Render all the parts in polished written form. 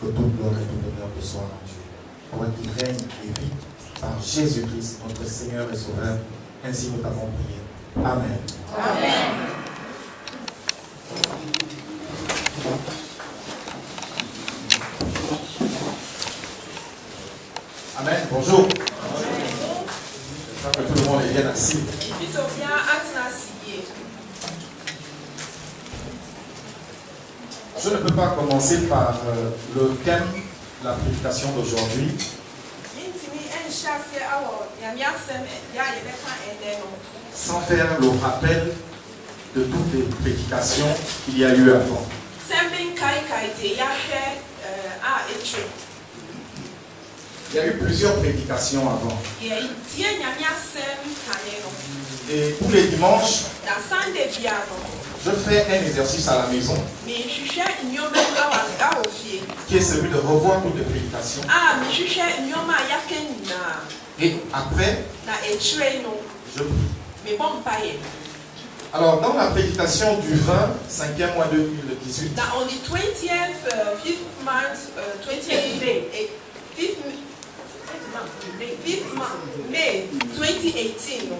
que toute gloire et tout honneur te soit rendu. Toi qui règnes et vis par Jésus-Christ, notre Seigneur et Sauveur, ainsi nous t'avons prié. Amen. Amen. Amen. Bonjour. J'espère que tout le monde est bien assis. Je ne peux pas commencer par le thème de la prédication d'aujourd'hui. Sans faire le rappel de toutes les prédications qu'il y a eu avant. Il y a eu plusieurs prédications avant. Et tous les dimanches, je fais un exercice à la maison qui est celui de revoir toutes les prédications. Et après, je prie. Alors, dans la prédication du 20, 5e mois 2018, on the 20th, 5th month, 5th month, May 2018.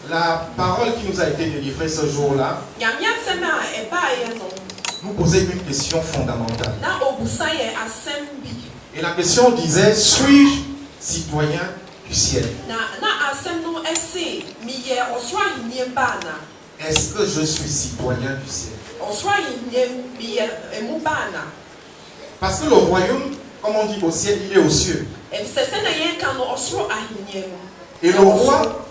La parole qui nous a été délivrée ce jour-là nous posait une question fondamentale. Et la question disait, suis-je citoyen du ciel? Est-ce que je suis citoyen du ciel? Parce que le royaume, comme on dit au ciel, il est aux cieux. Et le roi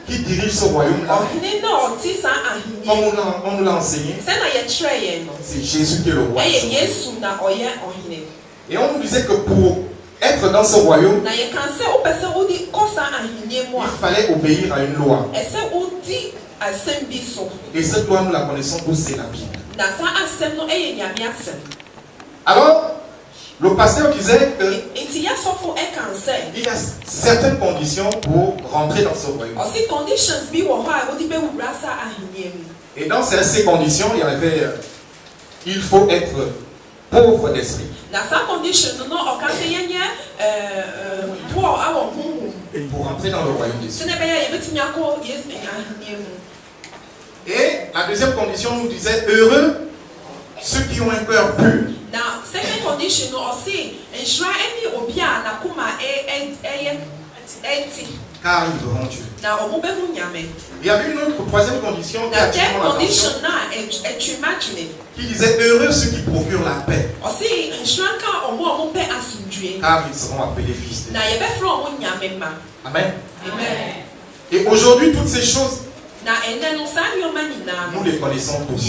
qui dirige ce royaume-là, comme on nous l'a enseigné, c'est Jésus qui est le roi. Et on nous disait que pour être dans ce royaume, il fallait obéir à une loi. Et cette loi, nous la connaissons tous, c'est la Bible. Alors, le pasteur disait qu'il y a certaines conditions pour rentrer dans ce royaume. Et dans ces conditions, il faut être pauvre d'esprit. Pour rentrer dans le royaume des cieux. Et la deuxième condition nous disait, heureux ceux qui ont un cœur pur. Car ils verront Dieu. Il y avait une autre troisième condition qui disait, heureux ceux qui procurent la paix. Car ils seront appelés fils de Dieu. Amen. Et aujourd'hui, toutes ces choses, nous les connaissons tous.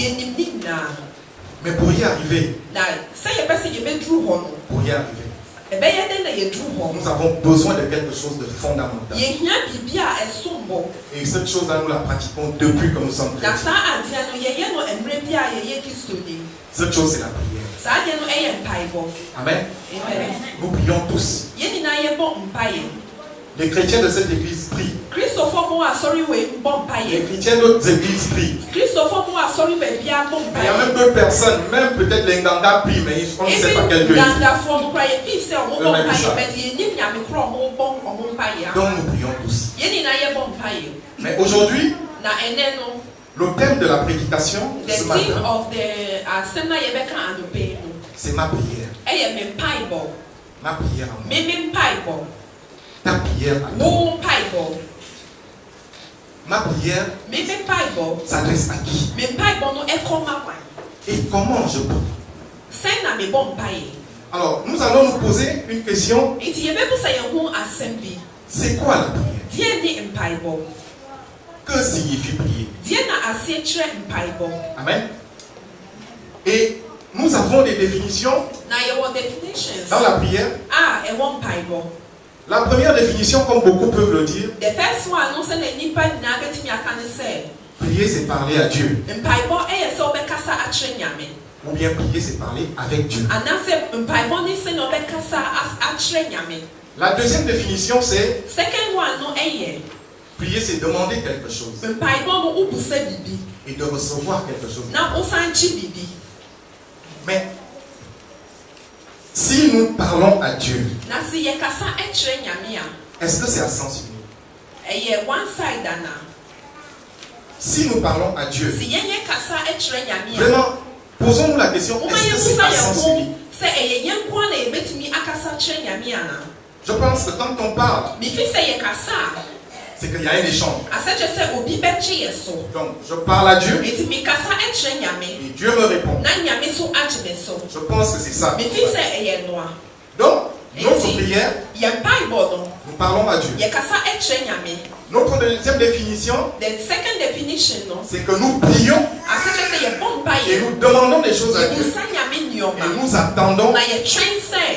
Mais pour y arriver, nous avons besoin de quelque chose de fondamental. Et cette chose-là, nous la pratiquons depuis que nous sommes chrétiens. Cette chose, c'est la prière. Amen. Nous prions tous. Les chrétiens de cette église prient. Les chrétiens d'autres églises prient. Il y a même d'autres personnes, même peut-être les Nganga prient, mais on ne sait pas quel Dieu. Donc nous prions tous. Mais aujourd'hui, le thème de la prédication de ce matin, c'est ma prière. Ma prière à moi. Ta prière à toi. Ma prière s'adresse à qui? Et comment je prie? Alors, nous allons nous poser une question. C'est quoi la prière? Que signifie prier? Amen. Et nous avons des définitions dans la prière. La première définition, comme beaucoup peuvent le dire, prier c'est parler à Dieu. Ou bien prier c'est parler avec Dieu. La deuxième définition c'est prier c'est demander quelque chose et de recevoir quelque chose. Mais nous parlons à Dieu, est-ce que c'est à sens unique? Si nous parlons à Dieu, vraiment, posons-nous la question, est-ce que c'est à sens unique? Je pense que quand on parle, c'est qu'il y a un échange. Donc, je parle à Dieu et Dieu me répond. Je pense que c'est ça. Donc, notre prière, nous parlons à Dieu. Notre deuxième définition, c'est que nous prions et nous demandons des choses à Dieu et nous attendons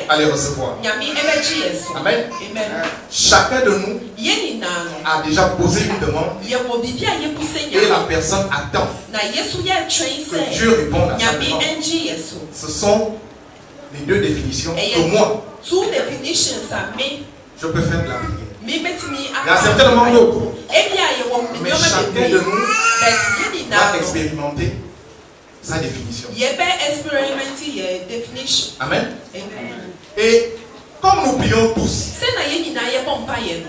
à les recevoir. Amen. Chacun de nous a déjà posé une demande et la personne attend que Dieu réponde à sa demande. Ce sont les deux définitions que moi, je peux faire de la prière. Il y a certainement d'autres, mais chacun de nous va expérimenter sa définition. Amen. Et comme nous prions tous,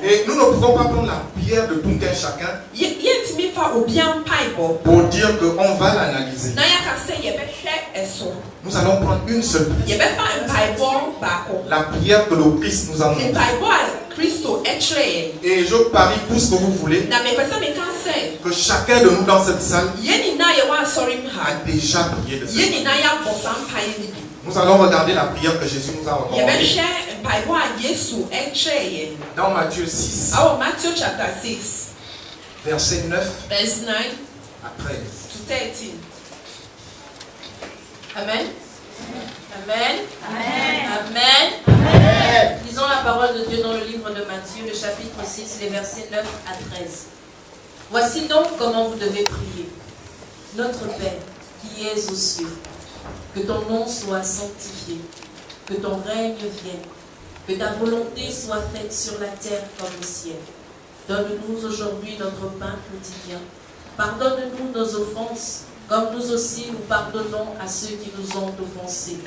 et nous ne pouvons pas prendre la prière de tout un chacun pour dire qu'on va l'analyser. Nous allons prendre une seule prière. La prière que le Christ nous a montrée. Et je parie tout ce que vous voulez que chacun de nous dans cette salle a déjà prié de cette prière. Nous allons regarder la prière que Jésus nous a recommandée. Dans Matthieu 6, verset 9 à 13. Amen. Amen. Amen. Amen. Amen. Lisons la parole de Dieu dans le livre de Matthieu, le chapitre 6, les versets 9 à 13. Voici donc comment vous devez prier. Notre Père, qui es aux cieux, que ton nom soit sanctifié, que ton règne vienne, que ta volonté soit faite sur la terre comme au ciel. Donne-nous aujourd'hui notre pain quotidien. Pardonne-nous nos offenses, comme nous aussi nous pardonnons à ceux qui nous ont offensés.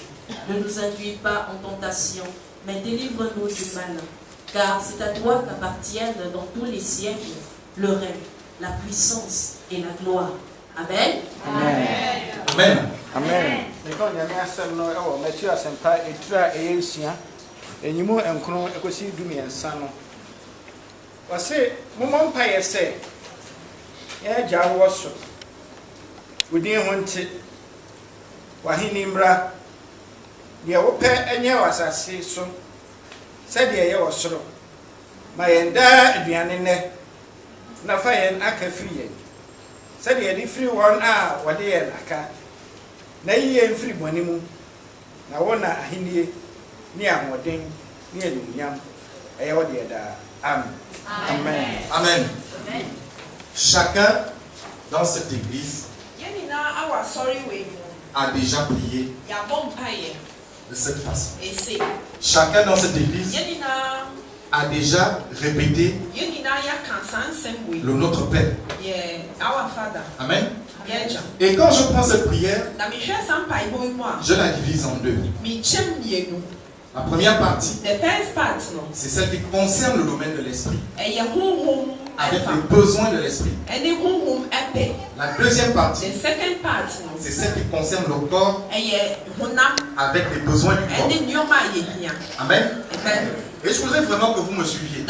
Ne nous induis pas en tentation, mais délivre-nous du malin. Car c'est à toi qu'appartiennent dans tous les siècles le règne, la puissance et la gloire. Amen. Amen. Amen. Amen. Within Hunted Wahinimbra, the open and yawas I say so. Said the air was so. My and there, Dianine, Nafayan Akafi. Said the free 1 hour, what they are Naka. Nay and free Bonimu. Nawana Hindi, near Moding, near Yam. Amen. Amen. Amen. Chacun dans cette église a déjà prié de cette façon. Chacun dans cette église a déjà répété le Notre Père. Amen. Et quand je prends cette prière, je la divise en deux. La première partie, c'est celle qui concerne le domaine de l'esprit, avec les besoins de l'esprit. La deuxième partie, c'est celle qui concerne le corps, avec les besoins du corps. Amen. Et je voudrais vraiment que vous me suiviez.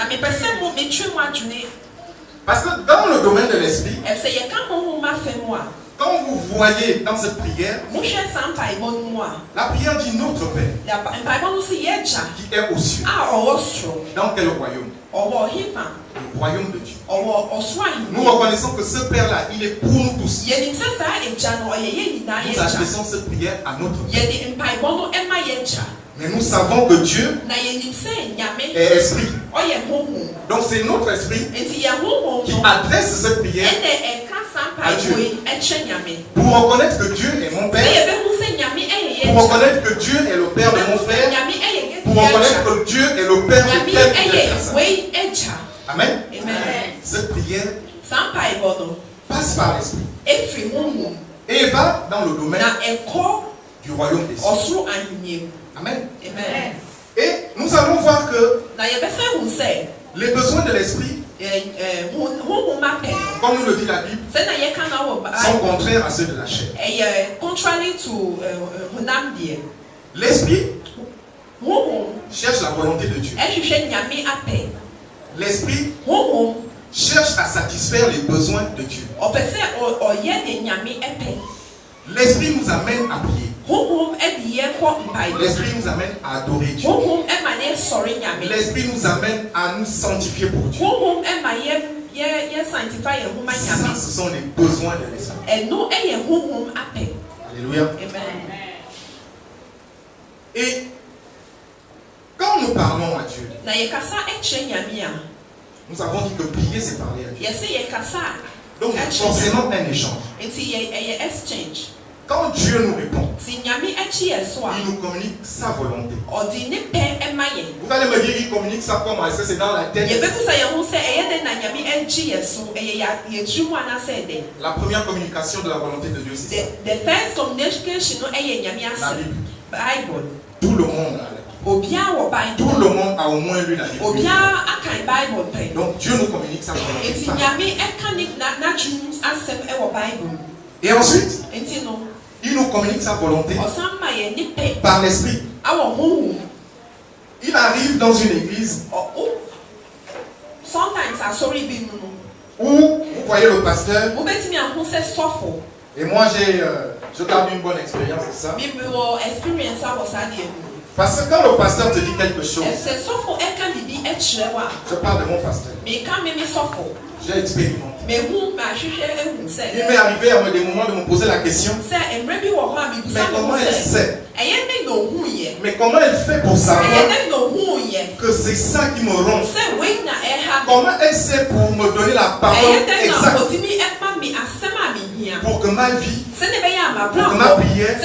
Parce que dans le domaine de l'esprit, quand vous voyez dans cette prière, la prière dit Notre Père, qui est aux cieux. Dans quel royaume? Le royaume de Dieu. Nous reconnaissons que ce Père-là, il est pour nous tous. Nous adressons cette prière à notre Père. Mais nous savons que Dieu est esprit. Donc c'est notre esprit qui adresse cette prière à Dieu. Pour reconnaître que Dieu est mon Père, pour reconnaître que Dieu est le Père de mon frère, pour reconnaître que Dieu est le Père de telle personne. Amen. Cette prière passe par l'esprit et va dans le domaine du royaume des cieux. Amen. Amen. Et nous allons voir que les besoins de l'esprit, comme nous le dit la Bible, sont contraires à ceux de la chair. L'esprit cherche la volonté de Dieu. L'esprit cherche à satisfaire les besoins de Dieu. L'esprit nous amène à prier. L'esprit nous amène à adorer Dieu. L'esprit nous amène à nous sanctifier pour Dieu. Ça, ce sont les besoins de l'esprit. Alléluia. Et quand nous parlons à Dieu, nous avons dit que prier, c'est parler à Dieu. Donc, forcément, un échange. Quand Dieu nous répond, il nous communique sa volonté. Vous allez me dire, il communique ça comment? Est-ce que c'est dans la tête? La première communication de la volonté de Dieu, c'est ça. La Bible. Tout le monde a la Bible. Tout le monde a au moins lu la Bible. Donc Dieu nous communique sa volonté. Et ensuite, il nous communique sa volonté par l'esprit. Il arrive dans une église où vous voyez le pasteur. Et moi je garde une bonne expérience de ça. Parce que quand le pasteur te dit quelque chose, je parle de mon pasteur. J'ai expérimenté. Il m'est arrivé à des moments de me poser la question, mais comment elle sait? Mais comment elle fait pour savoir que c'est ça qui me ronge? Comment elle sait pour me donner la parole exacte pour que ma vie, pour que ma prière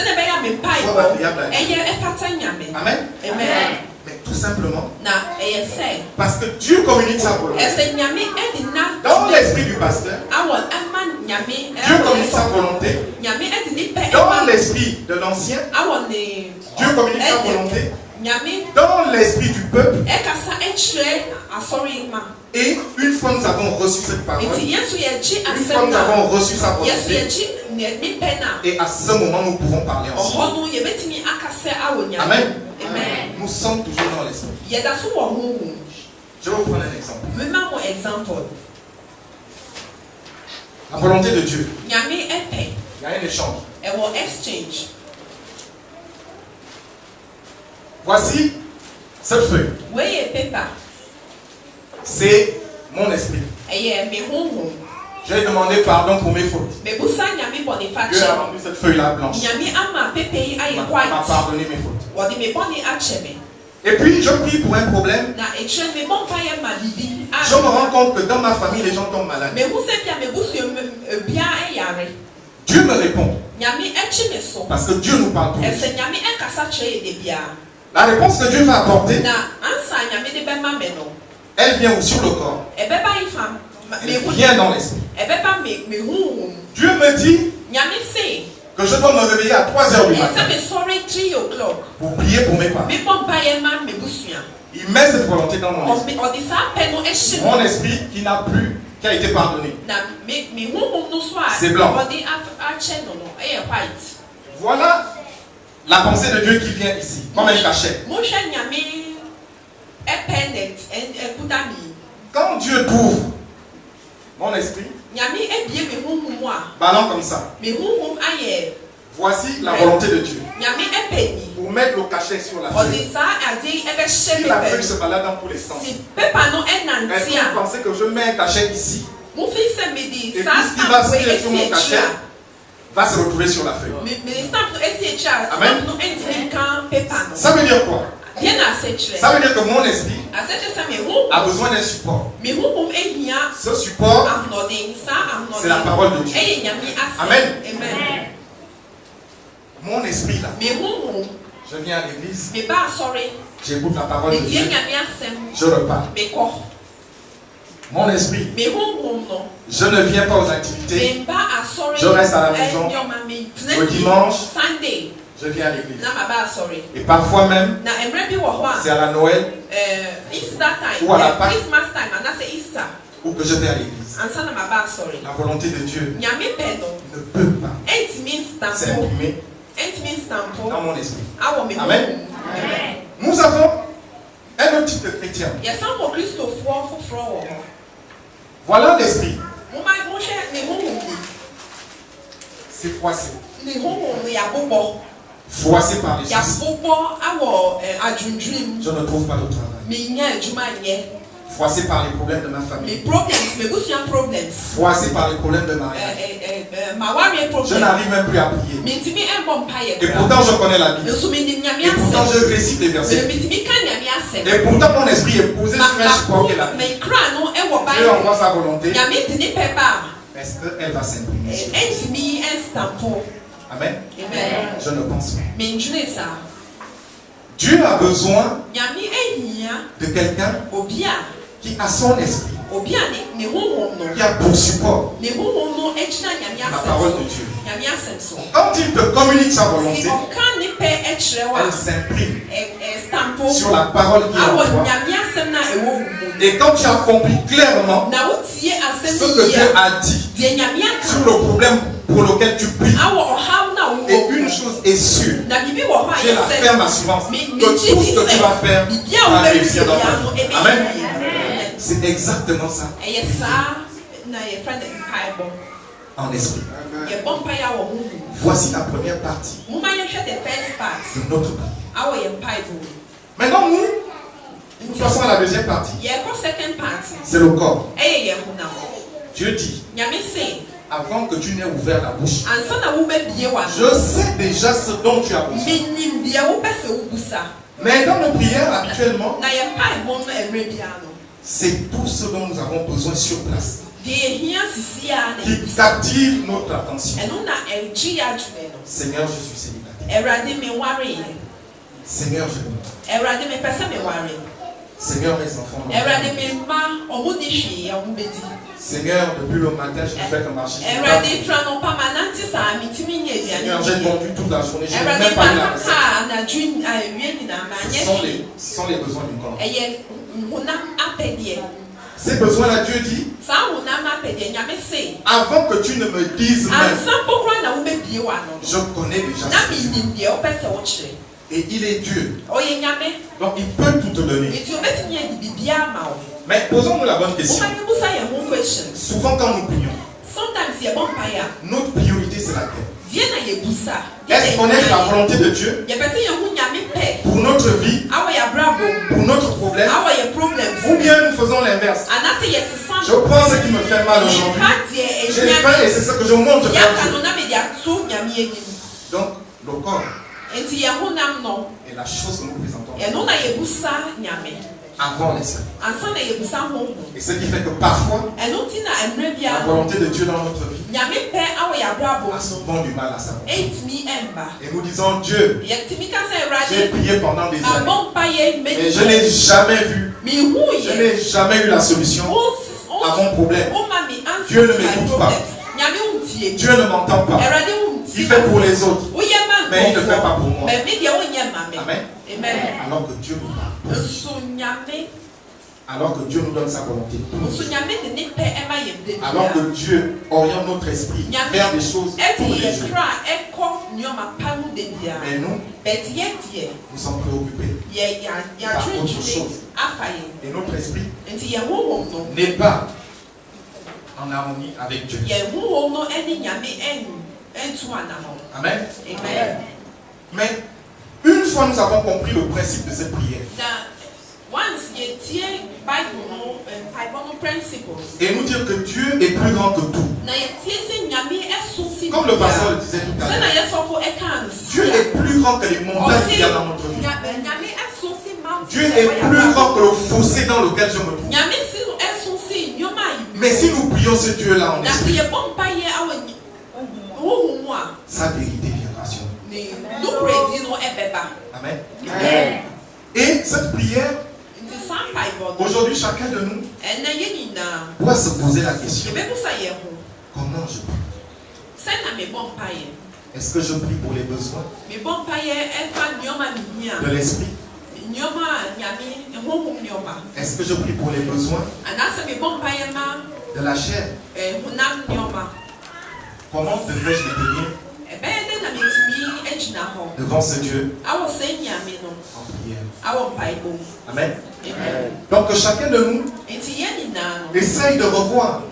soit agréable à Dieu? Amen. Mais tout simplement parce que Dieu communique sa volonté. Dans l'esprit du pasteur, Dieu communique sa volonté. Dans l'esprit de l'ancien, Dieu communique sa volonté. Dans l'esprit du peuple. Et une fois nous avons reçu cette parole, une fois nous avons reçu sa volonté, et à ce moment nous pouvons parler ensemble. Amen. Nous sommes toujours dans l'esprit. Je vais vous prendre un exemple. La volonté de Dieu. Il y a un échange. Voici cette feuille. C'est mon esprit. J'ai demandé pardon pour mes fautes. Dieu a rendu cette feuille-là blanche. Il m'a pardonné mes fautes. Et puis je prie pour un problème. Je me rends compte que dans ma famille, les gens tombent malades. Dieu me répond. Parce que Dieu nous parle tous. La réponse que Dieu va apporter, elle vient sur le corps. Elle vient dans l'esprit. Dieu me dit que je dois me réveiller à 3h du matin pour prier pour mes parents. Il met cette volonté dans mon esprit. Mon esprit qui a été pardonné. C'est blanc. Voilà la pensée de Dieu qui vient ici, comme un cachet. Quand Dieu t'ouvre mon esprit, ballon comme ça. Voici la volonté de Dieu. Pour mettre le cachet sur la feuille. Si la feuille se balade dans tous les sens, est-ce que vous pensez que je mets un cachet ici? Et puis ce qui va se tirer sur mon cachet va se retrouver sur la feuille. Amen. Ça veut dire quoi? Ça veut dire que mon esprit a besoin d'un support. Ce support, c'est la parole de Dieu. Amen. Mon esprit là, je viens à l'église, j'écoute la parole de Dieu, je repars. Mon esprit, je ne viens pas aux activités, je reste à la maison le dimanche, je viens à l'église. Et parfois même, c'est à la Noël ou à la Pâque ou que je vais à l'église. La volonté de Dieu ne peut pas s'imprimer dans mon esprit. Amen. Nous avons un autre type de chrétien. Voilà l'esprit. C'est froissé. Froissé par les choses. Je ne trouve pas de travail. Froissé par les problèmes de ma famille. Froissé par les problèmes de mariage. Je n'arrive même plus à prier. Et pourtant je connais la Bible. Et pourtant je récite les versets. Et pourtant mon esprit est posé sur un support qui est la Bible. Dieu envoie sa volonté. Est-ce qu'elle va s'imprimer? Amen. Je ne pense pas. Dieu a besoin de quelqu'un qui a son esprit, qui a pour support la parole de Dieu. Quand il te communique sa volonté, elle s'imprime sur la parole qui est en toi. Et quand tu accomplis clairement ce que Dieu a dit sur le problème pour lequel tu pries, et une chose est sûre, j'ai la ferme assurance que tout ce que tu vas faire va réussir dans ta vie. Amen. C'est exactement ça. En esprit. Voici la première partie de notre prière. Maintenant, nous passons à la deuxième partie. C'est le corps. Dieu dit, avant que tu n'aies ouvert la bouche, je sais déjà ce dont tu as besoin. Mais dans nos prières actuellement, c'est tout ce dont nous avons besoin sur place qui captive notre attention. Seigneur, je suis célibataire. Seigneur, je m'aime. Seigneur, mes enfants. Seigneur, depuis le matin, je ne fais que marcher. Seigneur, j'ai vendu toute la journée. Je n'ai même pas eu la recette. Ce sont les besoins du corps. Ces besoins-là, Dieu dit, avant que tu ne me dises même, je connais déjà ça. Et il est Dieu. Donc il peut tout te donner. Mais posons-nous la bonne question. Souvent quand nous prions, notre priorité c'est laquelle? Est-ce qu'on est la volonté de Dieu pour notre vie, pour notre problème, ou bien nous faisons l'inverse? Je prends ce qui me fait mal aujourd'hui, j'ai faim et c'est ce que je montre vers Dieu. Donc le corps est la chose que nous présentons avant l'esprit. Et ce qui fait que parfois, la volonté de Dieu dans notre vie a souvent du mal à savoir. Et nous disons, Dieu, j'ai prié pendant des années, mais je n'ai jamais vu, je n'ai jamais eu la solution à mon problème. Dieu ne m'écoute pas. Dieu ne m'entend pas. Il fait pour les autres, mais il ne fait pas pour moi. Amen. Alors que Dieu nous parle. Alors que Dieu nous donne sa volonté. Alors que Dieu oriente notre esprit vers des choses pour les jours. Mais nous, nous sommes préoccupés par autre chose. Et notre esprit n'est pas en harmonie avec Dieu. Amen. Mais une fois nous avons compris le principe de cette prière, et nous dire que Dieu est plus grand que tout, comme le pasteur le disait tout à l'heure, Dieu est plus grand que les montagnes qu'il y a dans notre vie. Dieu est plus grand que le fossé dans lequel je me trouve. Mais si nous prions ce Dieu-là en esprit, sa vérité viendra sur nous. Amen. Et cette prière, aujourd'hui, chacun de nous doit se poser la question: comment je prie? Est-ce que je prie pour les besoins de l'esprit? Est-ce que je prie pour les besoins de la chair? Comment devrais-je me tenir devant ce Dieu en prière? Amen. Donc que chacun de nous essaye de revoir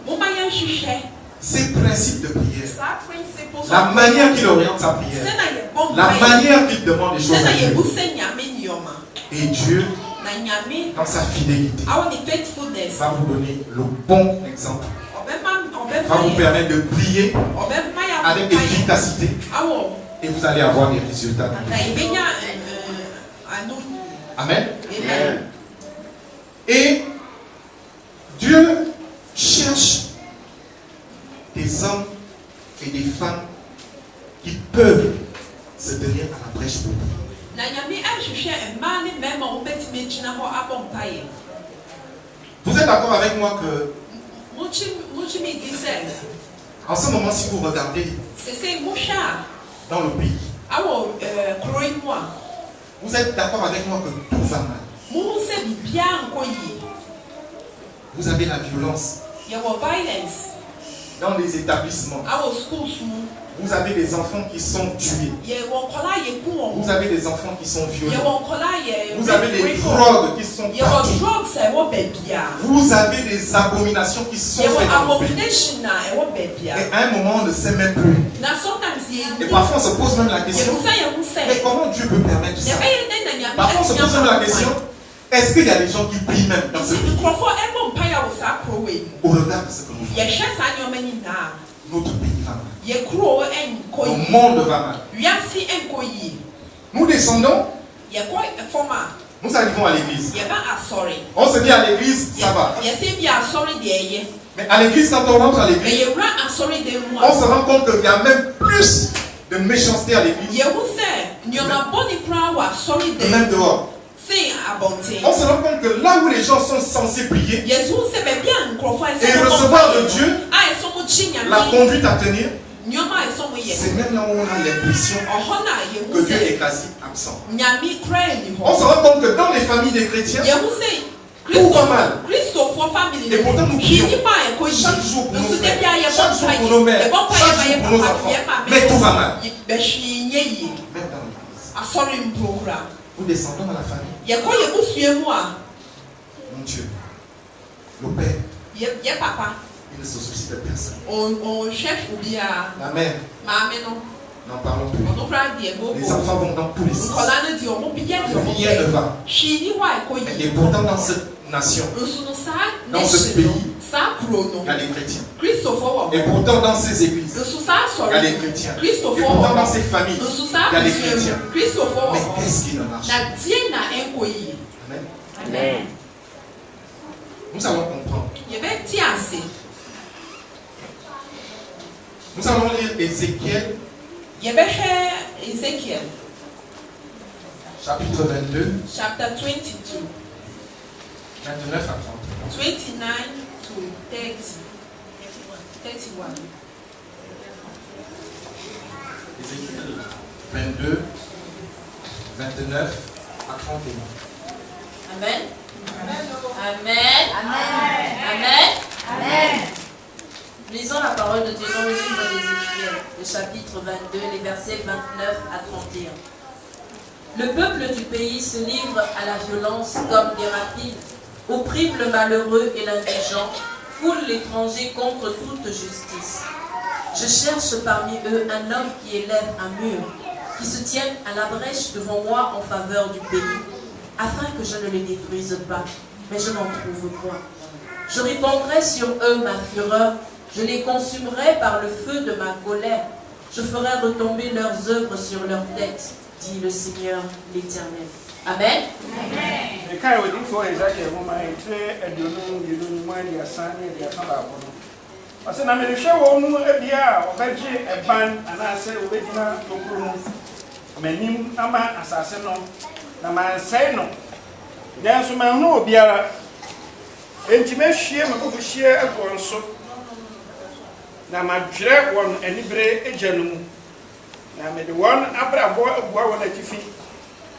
ces principes de prière, la manière qu'il oriente sa prière, la manière qu'il demande des choses à Dieu. Et Dieu, dans sa fidélité, va vous donner le bon exemple, va vous permettre de prier avec efficacité et vous allez avoir des résultats. Amen. Et Dieu cherche des hommes et des femmes qui peuvent se tenir à la brèche pour lui. Vous êtes d'accord avec moi que en ce moment, si vous regardez dans le pays, vous êtes d'accord avec moi que tout va mal. Vous avez la violence dans les établissements. Vous avez des enfants qui sont tués. Vous avez des enfants qui sont violés. Vous avez des drogues qui sont partout. Vous avez des abominations qui sont faites dans le pays. Et à un moment, on ne sait même plus. Et parfois, on se pose même la question, mais comment Dieu peut permettre ça? Parfois, on se pose même la question, est-ce qu'il y a des gens qui prient même dans ce pays? Au regard de ce que nous faisons, notre pays va mal. Le monde va mal. Nous descendons, nous arrivons à l'église. On se dit à l'église, ça va. Mais à l'église, quand on rentre à l'église, on se rend compte qu'il y a même plus de méchanceté à l'église que même dehors. On se rend compte que là où les gens sont censés prier et recevoir de Dieu la conduite à tenir, c'est même là où on a l'impression que Dieu est quasi absent. On se rend compte que dans les familles des chrétiens, tout va mal. Et pourtant nous prions chaque jour pour nos frères, chaque jour pour nos mères, chaque jour pour nos enfants. Mais tout va mal. Même dans l'église. Nous descendons dans la famille. Mon Dieu, le Père, il ne se soucie de personne. La mère, n'en parlons plus. Les enfants vont dans tous les sens. Rien ne va. Et pourtant dans cette nation, dans ce pays, il y a des chrétiens. Et pourtant dans ces églises, il y a des chrétiens. Et pourtant dans ces familles, il y a des chrétiens. Mais qu'est-ce qui ne marche pas? Amen. Nous allons comprendre. Nous allons lire Ézéchiel. Chapitre 22. 29 à 30. 29 to 31. Ézéchiel 22, 29 à 31. Amen. Amen. Amen. Amen. Amen. Lisons la parole de Dieu dans le livre d'Ézéchiel, le chapitre 22, les versets 29 à 31. Le peuple du pays se livre à la violence comme des rapides, opprime le malheureux et l'indigent, foule l'étranger contre toute justice. Je cherche parmi eux un homme qui élève un mur, qui se tienne à la brèche devant moi en faveur du pays, afin que je ne les détruise pas, mais je n'en trouve point. Je répandrai sur eux ma fureur, je les consumerai par le feu de ma colère, je ferai retomber leurs œuvres sur leurs têtes, dit le Seigneur l'Éternel. Amen. na me de won abrabo abua won atifi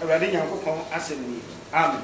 awade nyankopon asem ni amen.